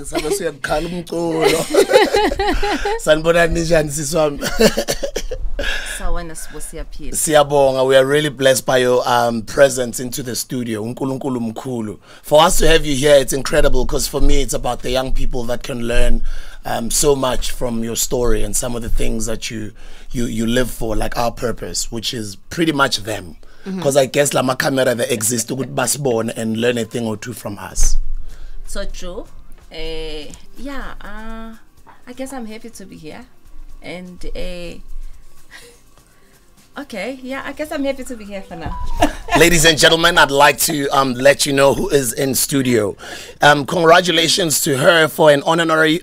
sabe siyakhala umculo. Sanibona njani siswami? Siyabonga, we are really blessed by your presence into the studio. Unkulunkulu mkhulu. For us to have you here, it's incredible because for me it's about the young people that can learn so much from your story and some of the things that you live for, like our purpose, which is pretty much them. Because I guess lama camera that exists to basborn and learn a thing or two from us. So true. I guess I'm happy to be here. And okay, yeah, I guess I'm happy to be here for now. Ladies and gentlemen, I'd like to let you know who is in studio. Congratulations to her for an honorary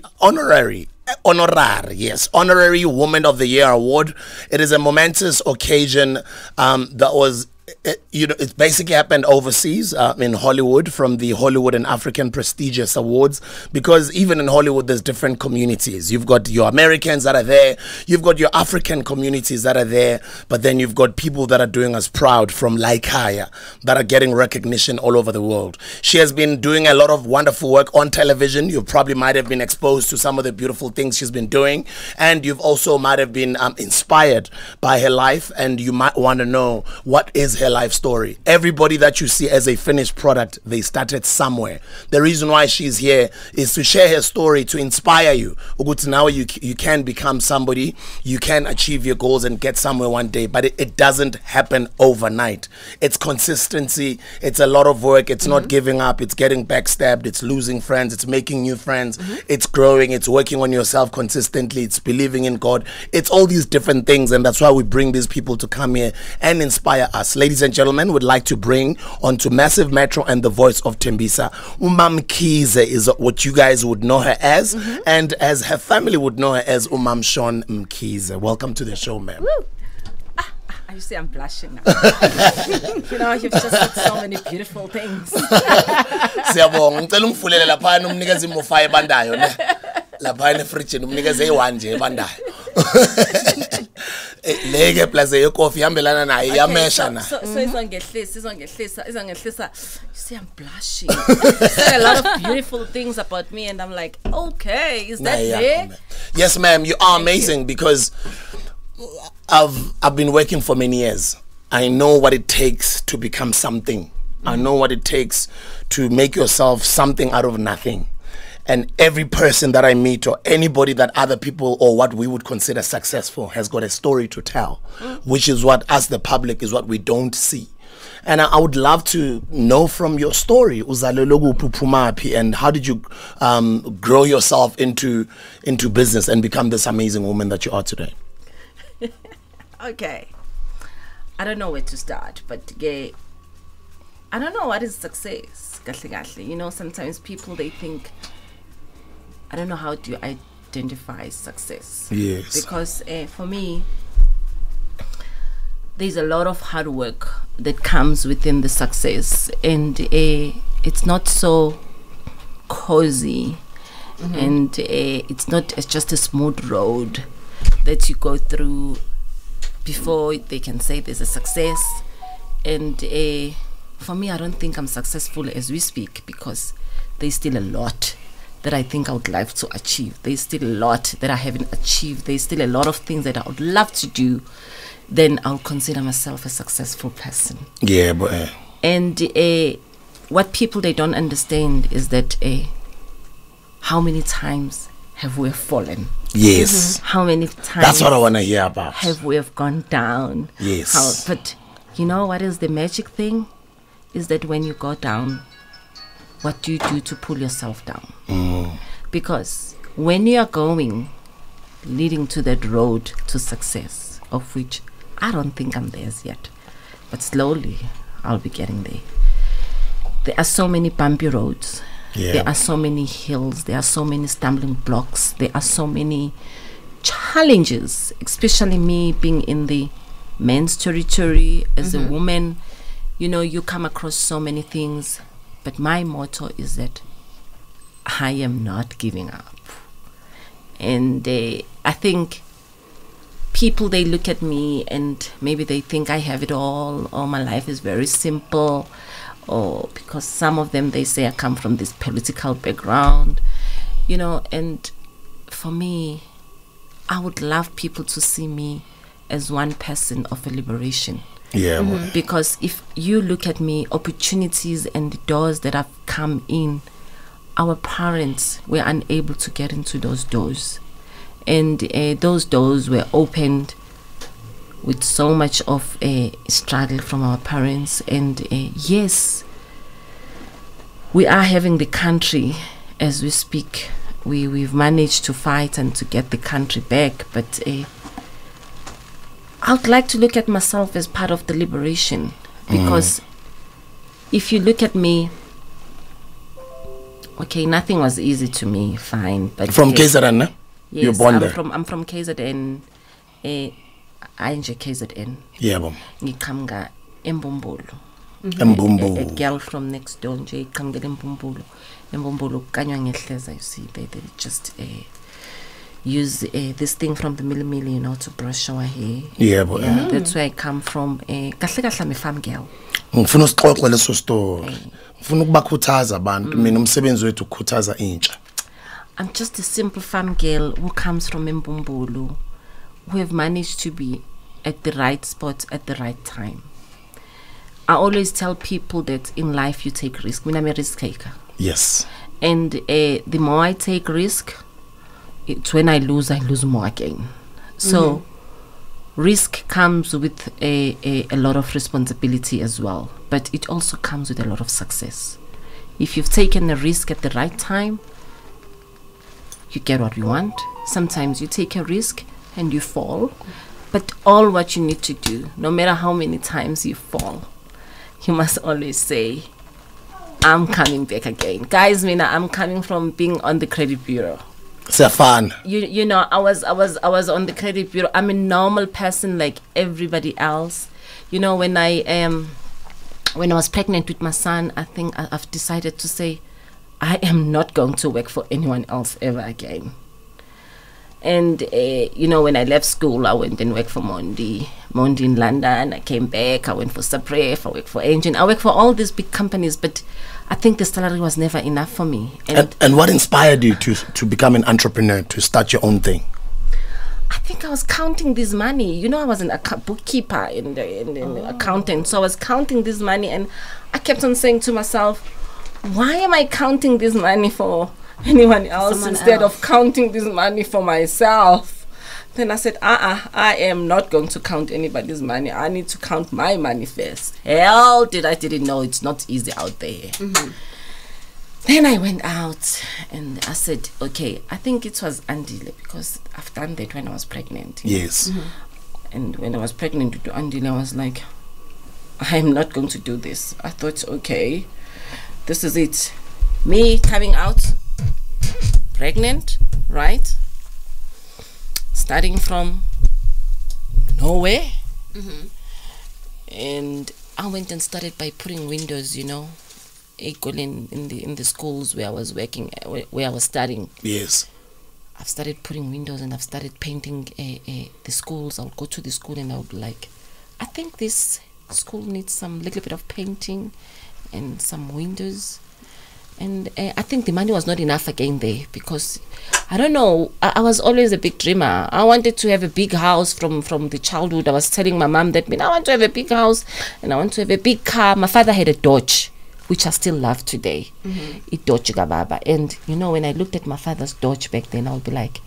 Woman of the Year award. It is a momentous occasion that was, it's basically happened overseas in Hollywood, from the Hollywood and African Prestigious Awards, because even in Hollywood there's different communities. You've got your Americans that are there, you've got your African communities that are there, but then you've got people that are doing us proud from Laikaya that are getting recognition all over the world. She has been doing a lot of wonderful work on television. You probably might have been exposed to some of the beautiful things she's been doing, and you've also might have been inspired by her life, and you might want to know what is her life story. Everybody that you see as a finished product, they started somewhere. The reason why she's here is to share her story, to inspire you. Now you can become somebody, you can achieve your goals and get somewhere one day, but it doesn't happen overnight. It's consistency, it's a lot of work, it's not giving up, it's getting backstabbed, it's losing friends, it's making new friends, it's growing, it's working on yourself consistently, it's believing in God. It's all these different things, and that's why we bring these people to come here and inspire us. Ladies and gentlemen, would like to bring onto Massive Metro and the voice of Tembisa, MKHIZE is what you guys would know her as, and as her family would know her as SHAUWN MKHIZE. Welcome to the show, ma'am. You see, I'm blushing now. You know, you've just said so many beautiful things. Siyabonga, ngicela ungivulele lapha umnikeze imofa ebandayo ne. Lapha efridge umnikeze eyi1 nje ebandayo. Leke plus yecoffee ihambelana naye yamesha na. So izongehlisa. You see, I'm blushing. You said a lot of beautiful things about me, and I'm like, okay, is that there? Yes, ma'am, you are amazing because I've been working for many years. I know what it takes to become something. I know what it takes to make yourself something out of nothing. And every person that I meet, or anybody that other people or what we would consider successful, has got a story to tell, which is what, as the public, is what we don't see. And I would love to know from your story, and how did you grow yourself into business and become this amazing woman that you are today? Okay, I don't know where to start, but I don't know what is success. You know, sometimes people, they think, I don't know how to identify success. Yes. Because for me, there's a lot of hard work that comes within the success, and it's not so cozy, and it's not just a smooth road that you go through before they can say there's a success. And for me, I don't think I'm successful as we speak, because there's still a lot that I think I would like to achieve. There's still a lot that I haven't achieved. There's still a lot of things that I would love to do. Then I'll consider myself a successful person. Yeah, but and what people, they don't understand is that how many times have we fallen? Yes. How many times? That's what I want to hear about. Have we have gone down? Yes. But you know what is the magic thing? Is that when you go down, what do you do to pull yourself down? Because when you are going, leading to that road to success, of which I don't think I'm there yet, but slowly I'll be getting there. There are so many bumpy roads. Yeah. There are so many hills. There are so many stumbling blocks. There are so many challenges, especially me being in the men's territory as a woman. You know, you come across so many things, but my motto is that I am not giving up. And I think people, they look at me and maybe they think I have it all, or my life is very simple, or because some of them, they say I come from this political background. you know, and for me, I would love people to see me as one person of a liberation. Yeah. Because if you look at me, opportunities and the doors that have come in, our parents were unable to get into those doors. And those doors were opened with so much of a struggle from our parents. And yes, we are having the country as we speak. We've managed to fight and to get the country back, but I would like to look at myself as part of the liberation, because if you look at me, okay, nothing was easy to me, fine, but from KZN, eh? Yes, you're born there. I'm from KZN. I nje KZN. Yeah, bom. Ngiqhamuka eMbumbulu. Mbumbulu. A girl from next door nje iqhamukela eMbumbulu. eMbumbulu kanywa ngehleza, you see, they just use this thing from the milli, you know, to brush our hair. Yeah, boy. Yeah, that's where I come from. Kahle kahle I'm a farm girl. Ngifuna usixoxe leso story. Ngifuna ukubakhuthaza abantu, mina umsebenzi wethu ukukhuthaza intsha. I'm just a simple farm girl who comes from Mbumbulu, who have managed to be at the right spot at the right time. I always tell people that in life you take risk. I'm a risk taker. Yes. And the more I take risk, it's when I lose more again. So risk comes with a lot of responsibility as well, but it also comes with a lot of success. If you've taken a risk at the right time, you get what you want. Sometimes you take a risk and you fall, but all what you need to do, no matter how many times you fall, you must always say, I'm coming back again. Guys, Mina, I'm coming from being on the credit bureau. It's a fun. You know, I was on the credit bureau. I'm a normal person like everybody else. You know, when I was pregnant with my son, I think I've decided to say, I am not going to work for anyone else ever again. And you know, when I left school, I went and worked for Mondi in London. I came back. I went for Sapref. I worked for Engine. I worked for all these big companies, but I think the salary was never enough for me. And what inspired you to become an entrepreneur, to start your own thing? I think I was counting this money. You know, I was a bookkeeper and accountant, so I was counting this money, and I kept on saying to myself, why am I counting this money for anyone else instead of counting this money for myself? Then I said, I am not going to count anybody's money. I need to count my money first. Hell, I didn't know it's not easy out there. Then I went out and I said, okay, I think it was Andile, because I've done that when I was pregnant. Yes. And when I was pregnant with Andile, I was like, I am not going to do this. I thought, okay, this is it. Me coming out pregnant, right? Starting from nowhere. And I went and started by putting windows, you know, in the schools where I was working, where I was studying. Yes. I've started putting windows and I've started painting the schools. I would go to the school and I would like, I think this school needs some little bit of painting and some windows. And I think the money was not enough again there, because I don't know, I was always a big dreamer. I wanted to have a big house from the childhood. I was telling my mom that, I want to have a big house and I want to have a big car. My father had a Dodge, which I still love today. It Dodge Gababa. And you know, when I looked at my father's Dodge back then, I would be like,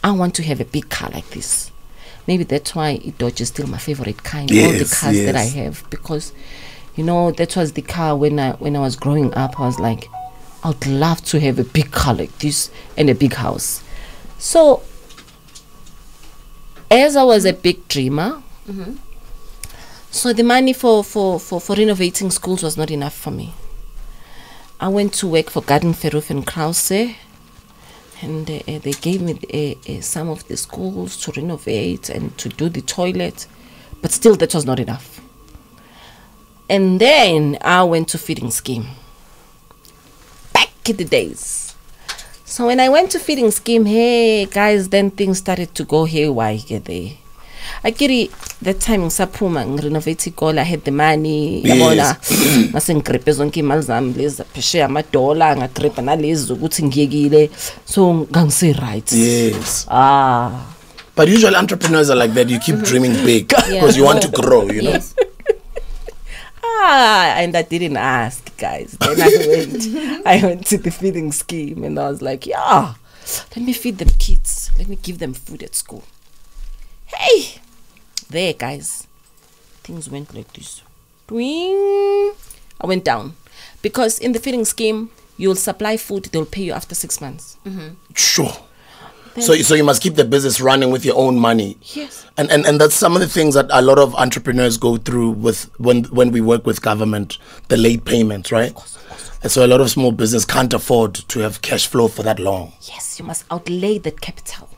I want to have a big car like this. Maybe that's why Dodge is still my favorite car in all the cars that I have, because you know, that was the car when I was growing up. I was like, I'd love to have a big car like this and a big house. So, as I was a big dreamer, so the money for renovating schools was not enough for me. I went to work for Garden Ferroof and Krause, and they gave me some of the schools to renovate and to do the toilet, but still that was not enough. And then I went to feeding scheme. The days. So when I went to feeding scheme, hey guys, then things started to go haywire there. I get that time ngisaphuma renovate ikole, I had the money. Yes. Yabona mase ngigrepe zonke imali zami lezi phesheya ama-dollar ngagrepa nalezi ukuthi ngiyekile. So ngangise right. Yes. But usually entrepreneurs are like that. You keep dreaming big because you want to grow, you know. Yes. And I didn't ask, guys. Then I went to the feeding scheme and I was like, yeah, let me feed them kids. Let me give them food at school. Hey, there, guys. Things went like this. Twing. I went down. Because in the feeding scheme, you'll supply food, they'll pay you after 6 months. Sure. So you must keep the business running with your own money. Yes. And that's some of the things that a lot of entrepreneurs go through with when we work with government, the late payments, right? Of course. And so a lot of small business can't afford to have cash flow for that long. Yes, you must outlay that capital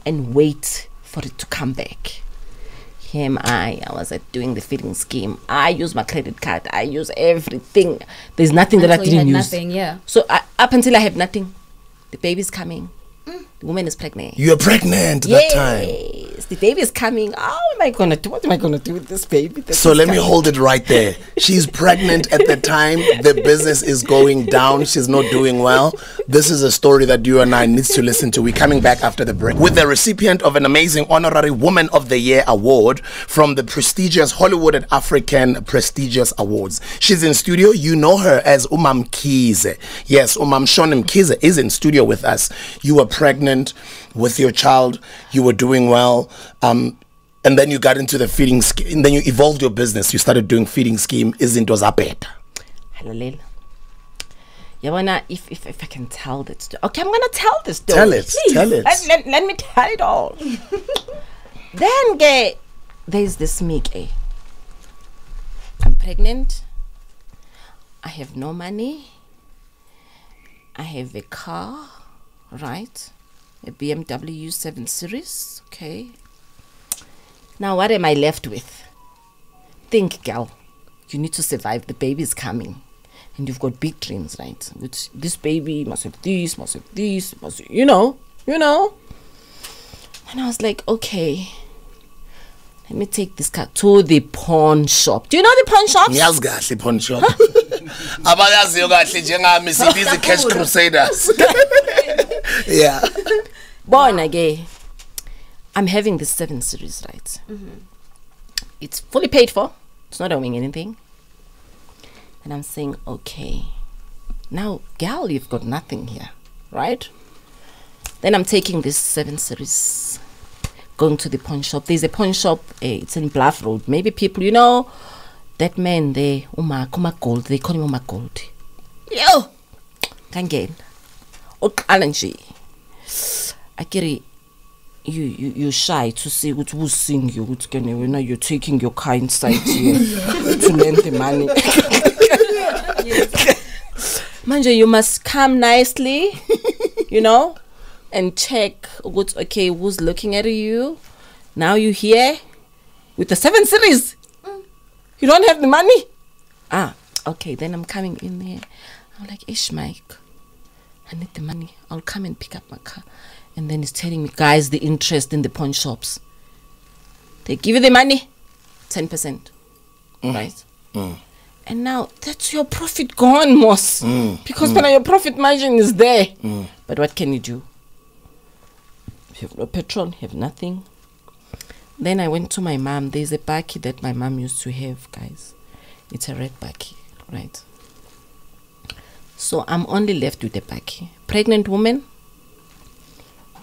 and wait for it to come back. Here am I was doing the feeding scheme. I use my credit card. I use everything. There's nothing that I didn't use. Nothing, yeah. So up until I have nothing, the baby's coming. The woman is pregnant. You're pregnant that time. Yes, the baby is coming. How am I gonna do? What am I gonna do with this baby? So let me hold it right there. She's pregnant at the time. The business is going down. She's not doing well. This is a story that you and I needs to listen to. We're coming back after the break with the recipient of an amazing honorary Woman of the Year award from the prestigious Hollywood and African prestigious awards. She's in studio. You know her as MKHIZE. Yes, MKHIZE is in studio with us. You were pregnant with your child, you were doing well, and then you got into the feeding scheme, and then you evolved your business. You started doing feeding scheme. Izinto zaphetha. Hello. Yabona, if I can tell that story. Okay, I'm gonna tell this story. Tell it. Let me tell it all. Then there's this me. I'm pregnant. I have no money. I have a car, right? A BMW 7 Series, okay. Now what am I left with? Think, girl, you need to survive. The baby's coming. And you've got big dreams, right? Which this baby must have this, must have this, you know. And I was like, okay, let me take this car to the pawn shop. Do you know the pawn shops? Ngiyazi pawn shop. Abayaziyo kahle njengami sibiza cash crusaders. Yeah. Born again. I'm having this 7 Series, right? It's fully paid for. It's not owing anything. And I'm saying, okay, now, girl, you've got nothing here, right? Then I'm taking this 7 Series, going to the pawn shop. There's a pawn shop, it's in Bluff Road. Maybe people, that man there, Uma Gold, they call him Uma Gold. Yo! Can't get. Akiri, you're shy to see who's seeing you, who's gonna, when you're taking your car inside here to lend the money. Manje, you must come nicely, and check what's okay, who's looking at you. Now you're here with the 7 Series. You don't have the money. Okay, then I'm coming in there. I'm like, Ish, Mike, I need the money. I'll come and pick up my car. And then he's telling me, guys, the interest in the pawn shops. They give you the money, 10%. Right? And now that's your profit gone, Moss. Because when your profit margin is there. But what can you do? You have no petrol, you have nothing. Then I went to my mom. There's a bakkie that my mom used to have, guys. It's a red bakkie, right? So I'm only left with the bakkie. Pregnant woman,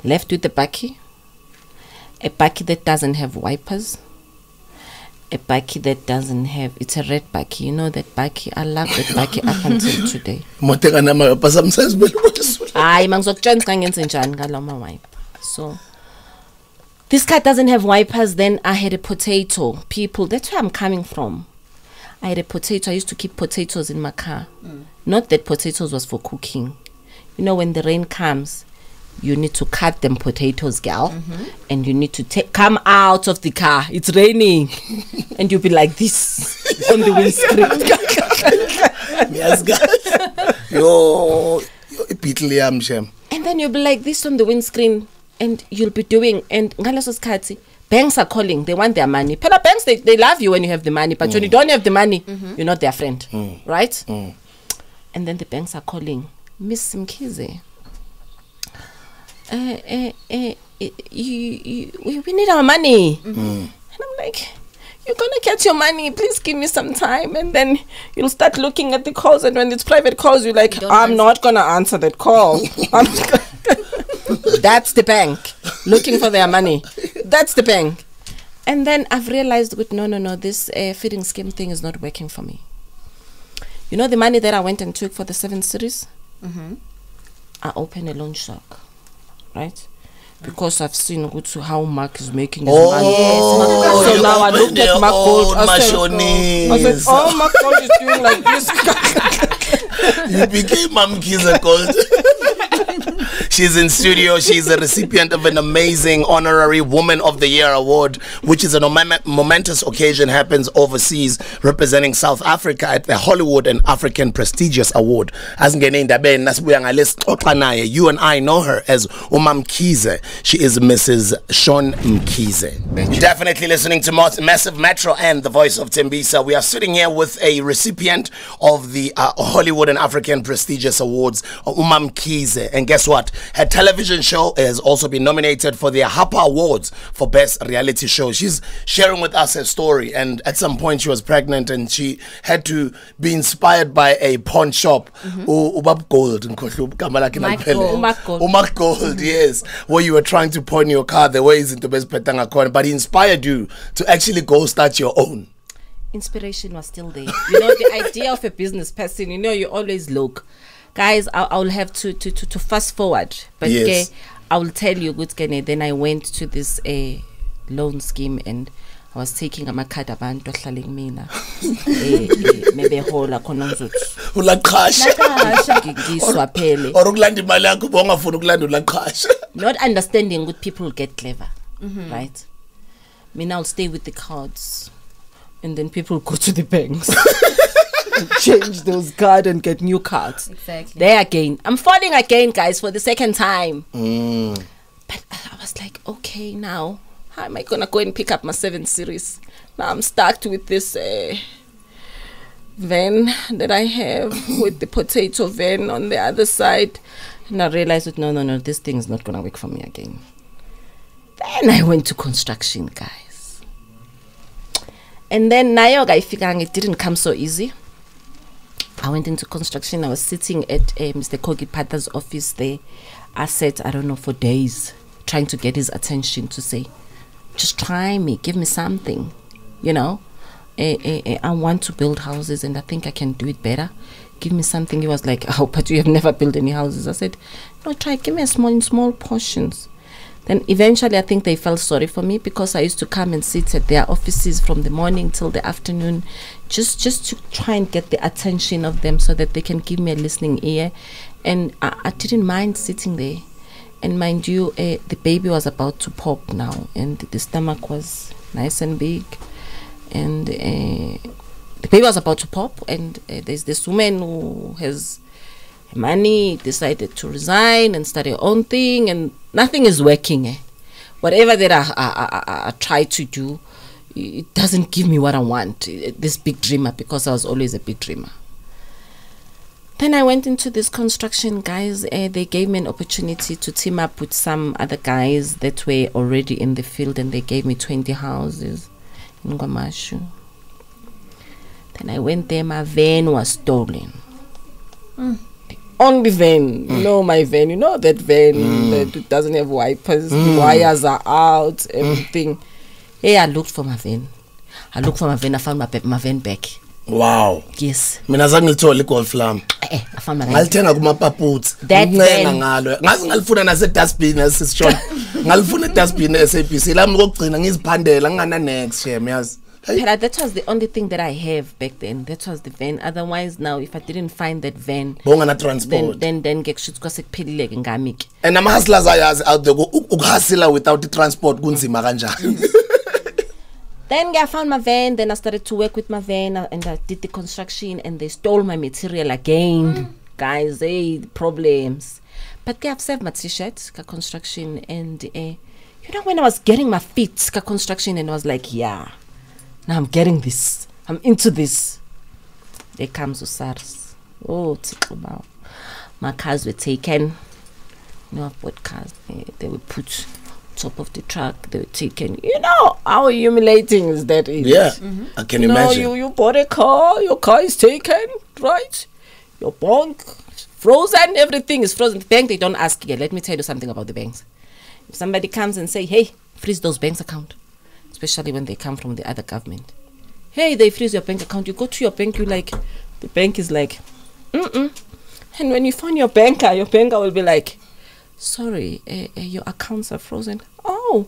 left with the bakkie. A bakkie that doesn't have wipers. A bakkie that doesn't have, it's a red bakkie. You know that bakkie? I love that bakkie up until today. So this car doesn't have wipers. Then I had a potato. People, that's where I'm coming from. I had a potato. I used to keep potatoes in my car. Not that potatoes was for cooking. When the rain comes, you need to cut them potatoes, gal. And you need to come out of the car. It's raining. And you'll be like this on the windscreen. Yes, guys. Yo, and then you'll be like this on the windscreen. and you'll be doing, and ngaleso sikhathi banks are calling, they want their money. Phela banks, they love you when you have the money, but when you don't have the money, you're not their friend, right? And then the banks are calling, Miss MKHIZE, we need our money. And I'm like, you're gonna get your money, please give me some time. And then you'll start looking at the calls, and when it's private calls, you're like, I'm not gonna answer that call. That's the bank looking for their money. That's the bank. And then I've realized, no, this feeding scheme thing is not working for me. You know the money that I went and took for the 7 series? I opened a loan shark, right? Because I've seen how Mark is making his money. Oh, so now I looked at Mark Gold. I said, oh, Mark Gold is doing like this. You became MKHIZE Gold. She's in studio. She's a recipient of an amazing honorary Woman of the Year award, which is a momentous occasion, happens overseas, representing South Africa at the Hollywood and African Prestigious Award. You and I know her as MKHIZE. She is Mrs. SHAUWN MKHIZE. Definitely listening to Massive Metro and the voice of Tembisa. We are sitting here with a recipient of the Hollywood and African Prestigious Awards, MKHIZE. And guess what? Her television show has also been nominated for the Harper Awards for Best Reality Show. She's sharing with us her story, and at some point she was pregnant and she had to be inspired by a pawn shop. Mark Gold, yes, where you were trying to pawn your car the way is into best petanga corner, but he inspired you to actually go start your own. Inspiration was still there. You know, the idea of a business person, you know, you always look. Guys, I'll have to fast forward, but yes. I will tell you, good Kene. Then I went to this loan scheme, and I was taking a card abantu ahlale kumina maybe hola khona ngizothu ulaqhasha ngiswa phele or ukulanda imali yakho bongafuna ukulanda ulaqhasha, not understanding good people get clever, right? I'll stay with the cards, and then people go to the banks. Change those cards and get new cards. Exactly. There again. I'm falling again, guys, for the second time. But I was like, okay, now how am I gonna go and pick up my 7 series? Now I'm stuck with this van that I have with the potato van on the other side. And I realized that no, this thing is not gonna work for me again. Then I went to construction, guys. And then Nayoga, it didn't come so easy. I went into construction. I was sitting at Mr. Kogi Patha's office there. I sat, I don't know, for days, trying to get his attention to say, just try me, give me something, you know. I want to build houses and I think I can do it better. Give me something. He was like, oh, but you have never built any houses. I said, no, try, give me in small portions. Then eventually I think they felt sorry for me because I used to come and sit at their offices from the morning till the afternoon just to try and get the attention of them so that they can give me a listening ear. And I didn't mind sitting there. And mind you, the baby was about to pop now, and the stomach was nice and big. And the baby was about to pop, and there's this woman who has money, decided to resign and start her own thing, and nothing is working. Whatever that I try to do, it doesn't give me what I want. This big dreamer, because I was always a big dreamer. Then I went into this construction, guys. They gave me an opportunity to team up with some other guys that were already in the field, and they gave me 20 houses in Ngwamashu. Then I went there, my van was stolen. Only van, you know my van, you know that van that doesn't have wipers, the wires are out, everything. Hey, I looked for my van. I found my van back. Wow. Yes. Mina zange ngithole igold flam. I found my van. Ngalithenga kuma paputsi. That Ngicenga ngalo. Ngazi ngalifuna nase dustbin asishon. Ngalifuna dustbin SABC. Lami ngokugcina ngiziphandela ngana next shame yazi. That was the only thing that I have back then. That was the van. Otherwise, now if I didn't find that van, transport. Then get shit kwase kuphelile ngami. And ama hustlers ayazi out there ukuhustle without the transport kunzima kanjani. Then I found my van. Then I started to work with my van, and I did the construction, and they stole my material again. Guys, problems. But they have saved my t-shirt, ka construction, and you know, when I was getting my feet, ka construction, and I was like, yeah, now I'm getting this. I'm into this. There comes SARS. Oh, wow. My cars were taken. You know, I've bought cars. They were put top of the truck. They were taken. You know how humiliating is that? Yeah, I can imagine. You bought a car. Your car is taken, right? Your bank frozen. Everything is frozen. The bank, they don't ask you. Let me tell you something about the banks. If somebody comes and say, hey, freeze those banks account, especially when they come from the other government. Hey, they freeze your bank account. You go to your bank, you like, the bank is like, And when you find your banker will be like, sorry, your accounts are frozen. Oh,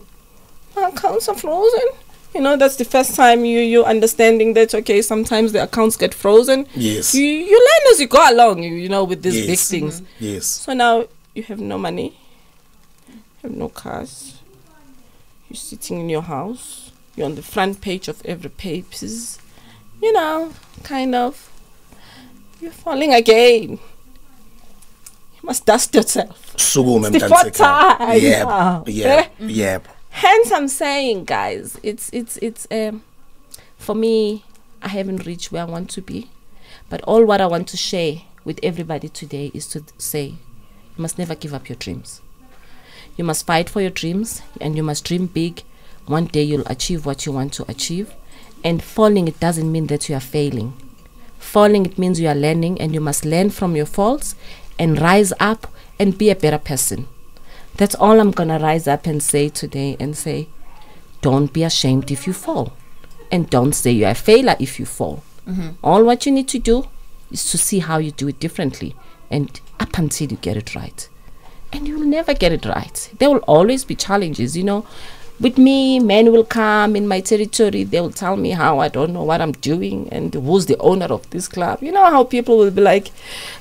my accounts are frozen. You know, that's the first time you're understanding that, okay, sometimes the accounts get frozen. Yes. You learn as you go along, you know, with these big things. Yes. So now you have no money. Have no cars. You're sitting in your house. You're on the front page of every papers. You know, kind of. You're falling again. You must dust yourself. It's the fourth time. Yep. Hence, I'm saying, guys, it's for me, I haven't reached where I want to be. But all what I want to share with everybody today is to say, you must never give up your dreams. You must fight for your dreams, and you must dream big. One day you'll achieve what you want to achieve. And falling, it doesn't mean that you are failing. Falling, it means you are learning, and you must learn from your faults and rise up and be a better person. That's all I'm going to rise up and say today, and say, don't be ashamed if you fall. And don't say you're a failure if you fall. All what you need to do is to see how you do it differently, and up until you get it right. And you will never get it right. There will always be challenges, you know. With me, men will come in my territory. They will tell me how I don't know what I'm doing and who's the owner of this club. You know how people will be like,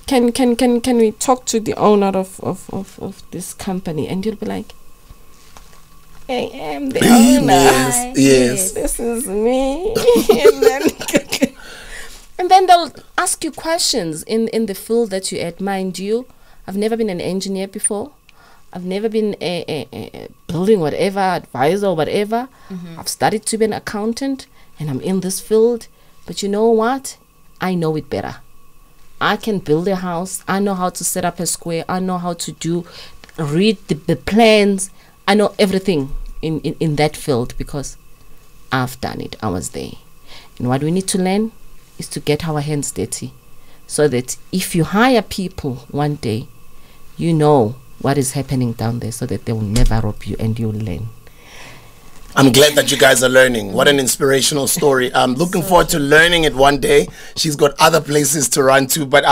can we talk to the owner of this company? And you'll be like, I am the owner. Yes. This is me. And then they'll ask you questions in the field that you're at. Mind you, I've never been an engineer before. I've never been a building whatever, advisor or whatever. I've studied to be an accountant, and I'm in this field. But you know what? I know it better. I can build a house. I know how to set up a square. I know how to read the plans. I know everything in that field because I've done it. I was there. And what we need to learn is to get our hands dirty, so that if you hire people one day, you know what is happening down there, so that they will never rob you and you'll learn. I'm glad that you guys are learning. What an inspirational story. I'm looking forward to learning it one day. She's got other places to run to, but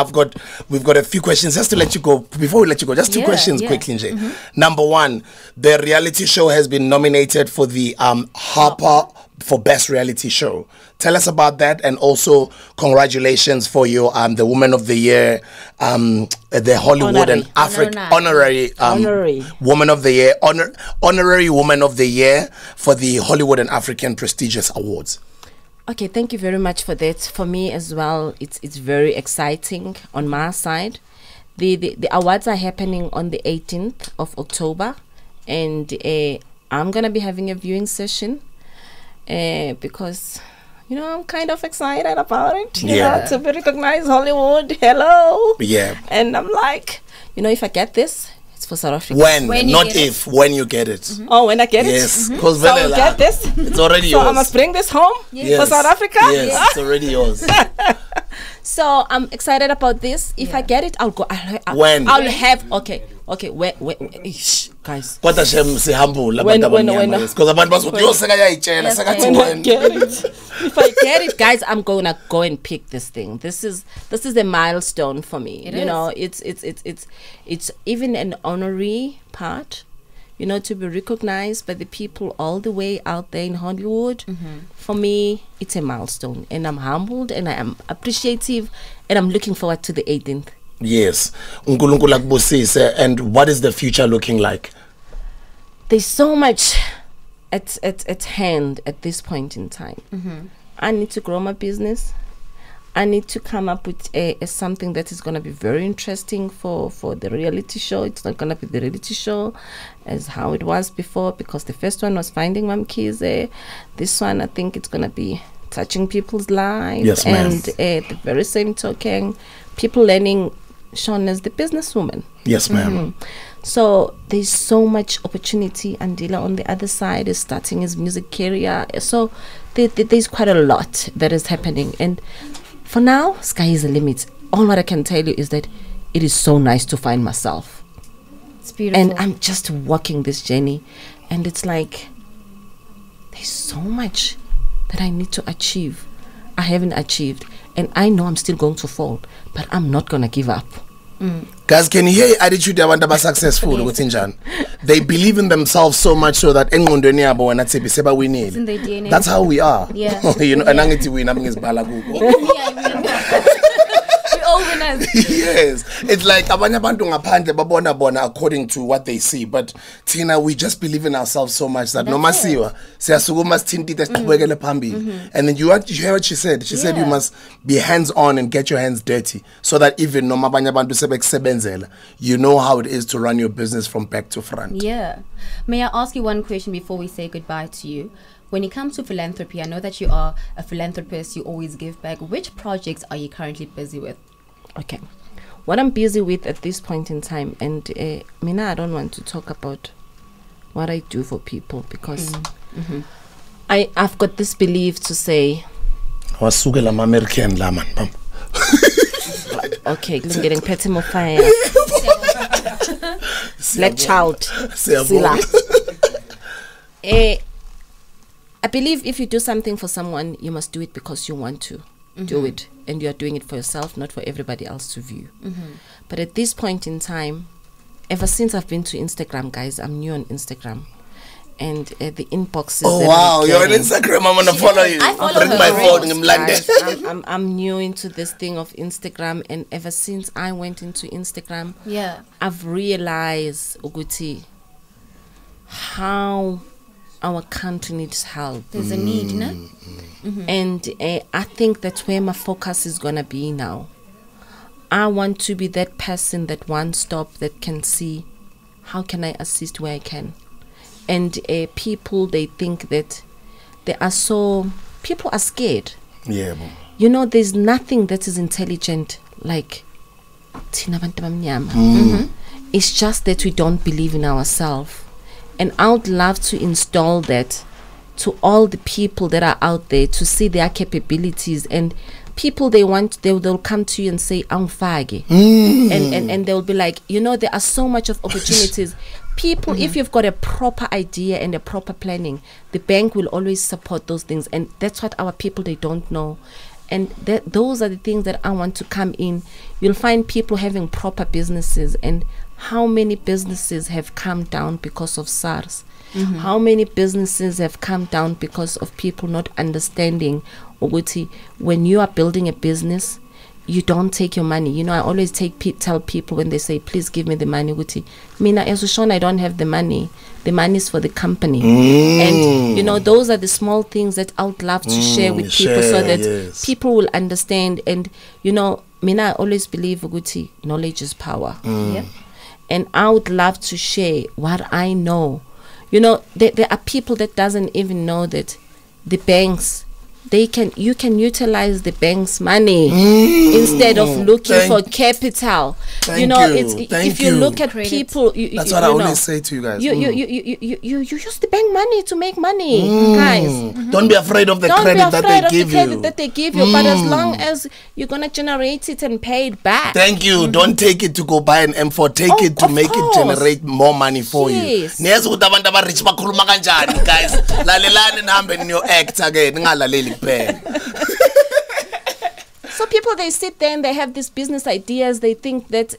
we've got a few questions just to let you go. Before we let you go, just two questions quickly, Nje. Number one, the reality show has been nominated for the Harper for Best Reality Show. Tell us about that, and also congratulations for your the Woman of the Year, the Hollywood and Africa honorary Woman of the Year, honorary Woman of the Year for the Hollywood and African prestigious awards. Okay, thank you very much for that. For me as well, it's very exciting on my side. The awards are happening on the 18th of October, and I'm gonna be having a viewing session because, you know, I'm kind of excited about it. You know, to be recognized Hollywood. Hello. Yeah. And I'm like, you know, if I get this, it's for South Africa. When not if, when you get it. Oh, when I get it? Yes. Because so I'll get this. It's already yours. So I must bring this home for South Africa? Yes, it's already yours. So I'm excited about this. If I get it, I'll go. I'll have, okay, when, guys. When I get it, if I get it, guys, I'm gonna go and pick this thing. This is a milestone for me. You know, it's even an honorary part. You know, to be recognized by the people all the way out there in Hollywood. For me, it's a milestone, and I'm humbled, and I am appreciative, and I'm looking forward to the 18th. Yes. And what is the future looking like? There's so much at hand at this point in time. I need to grow my business. I need to come up with something that is going to be very interesting for the reality show. It's not going to be the reality show as how it was before, because the first one was Finding MKHIZE. This one, I think it's going to be touching people's lives. Yes, ma'am. And the very same token, people learning SHAUWN as the businesswoman. Yes, ma'am. So there's so much opportunity. Andila on the other side is starting his music career. So there's quite a lot that is happening. And for now, sky is the limit. All what I can tell you is that it is so nice to find myself. It's beautiful. And I'm just walking this journey. And it's like, there's so much that I need to achieve. I haven't achieved. And I know I'm still going to fall. But I'm not going to give up. Guys, can you hear attitude abantu aba successful ukuthi njani? They believe in themselves so much so that engqondweni yabo wena tsebi seba winile. in their DNA. That's how we are. Yeah. You know, and angithi wina ngizibhala kubo. We all winners. Yes, it's like abanye abantu ngaphandle babona bona according to what they see, but Tina, we just believe in ourselves so much that noma siwa siyasukuma sithintile siqhubekele phambili. And then you hear what she said. She said you must be hands on and get your hands dirty so that even noma abanye abantu sebekusebenzela, you know how it is to run your business from back to front. Yeah. May I ask you one question before we say goodbye to you? When it comes to philanthropy, I know that you are a philanthropist, you always give back. Which projects are you currently busy with? Okay. What I'm busy with at this point in time, and Mina, I don't want to talk about what I do for people because I've got this belief to say, Wasuke lama American la man. okay, getting petty more fire. Black child. Sila. I believe if you do something for someone, you must do it because you want to do it, and you are doing it for yourself, not for everybody else to view. But at this point in time, ever since I've been to Instagram, guys, I'm new on Instagram, and the inboxes. Oh wow, you're on Instagram. I'm gonna follow you. I follow Bring her my phone already. in London. I'm new into this thing of Instagram, and ever since I went into Instagram, I've realized Uguti how our country needs help. There's a need, no? And I think that's where my focus is gonna be now. I want to be that person, that one stop that can see how can I assist where I can. And people, they think that people are scared. Yeah. You know, there's nothing that is intelligent like Tina Bantu Bamnyama. It's just that we don't believe in ourselves. And I would love to install that to all the people that are out there to see their capabilities. And people, they'll come to you and say, Angfage. And they'll be like, you know, there are so much of opportunities. People, if you've got a proper idea and a proper planning, the bank will always support those things. And that's what our people, they don't know. And those are the things that I want to come in. You'll find people having proper businesses, and how many businesses have come down because of SARS? How many businesses have come down because of people not understanding, Uguti, when you are building a business, you don't take your money. You know, I always tell people when they say, please give me the money, Uguti. Mina, as SHAUWN, I don't have the money. The money is for the company. And, you know, those are the small things that I would love to share with people so that people will understand. And, you know, Mina, I always believe, Uguti, knowledge is power. And I would love to share what I know. You know, there are people that doesn't even know that the banks, you can utilize the bank's money instead of looking for capital. You know, if you look at people, that's what I always say to you guys. You use the bank money to make money, guys. Don't be afraid of the credit that they give you. But as long as you're gonna generate it and pay it back. Thank you. Don't take it to go buy an M4. Take it to make it generate more money for you. Guys, lalelani nihambe niyo act again. Ningalaleli kuphela. So people, they sit there and they have these business ideas. They think that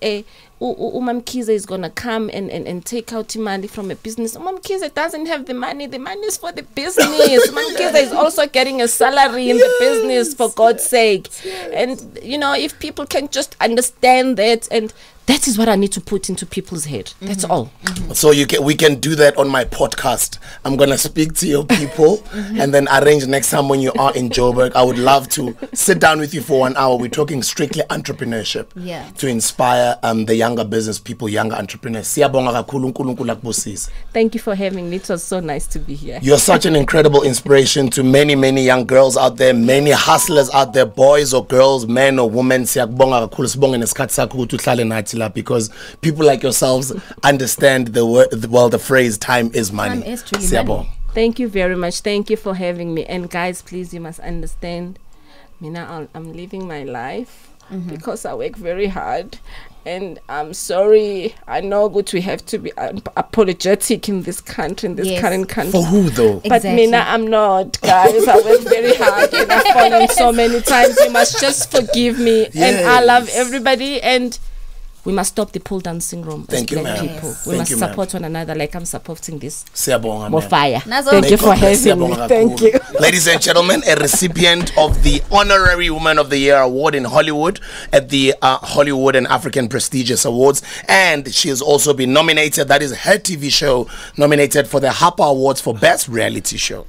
MKHIZE is going to come and take out money from a business. MKHIZE doesn't have the money. The money is for the business. MKHIZE is also getting a salary in the business, for God's sake. And, you know, if people can just understand that, and That is what I need to put into people's head. That's all. So we can do that on my podcast. I'm gonna speak to your people and then arrange next time when you are in Joburg. I would love to sit down with you for 1 hour. We're talking strictly entrepreneurship. Yeah. To inspire the younger business people, younger entrepreneurs. Siyabonga kakhulu, uNkulunkulu akubusise. Thank you for having me. It was so nice to be here. You're such an incredible inspiration to many, many young girls out there, many hustlers out there, boys or girls, men or women. Siyabonga kakhulu, sibonge nesikhathi sakho ukuthi uhlale nathi la, because people like yourselves understand the phrase time is money. Time is truly Siyabonga. money. Thank you very much. Thank you for having me. And guys, please, you must understand, Mina, I'm living my life because I work very hard. And I'm sorry, I know good we have to be apologetic in this country, in this current country. For who though? But Mina, I'm not, guys. I work very hard and I've fallen so many times. You must just forgive me. And I love everybody. And we must stop the pull down syndrome. Thank you, Black ma'am. people. Yes. We Thank must you, support one another like I'm supporting this. Siyabonga, More ma'am. fire. Nazo. Thank you for having me. Siyabonga Thank kakhulu. you. Ladies and gentlemen, a recipient of the Honorary Woman of the Year Award in Hollywood at the Hollywood and African Prestigious Awards. And she has also been nominated, that is her TV show, nominated for the Harper Awards for Best Reality Show.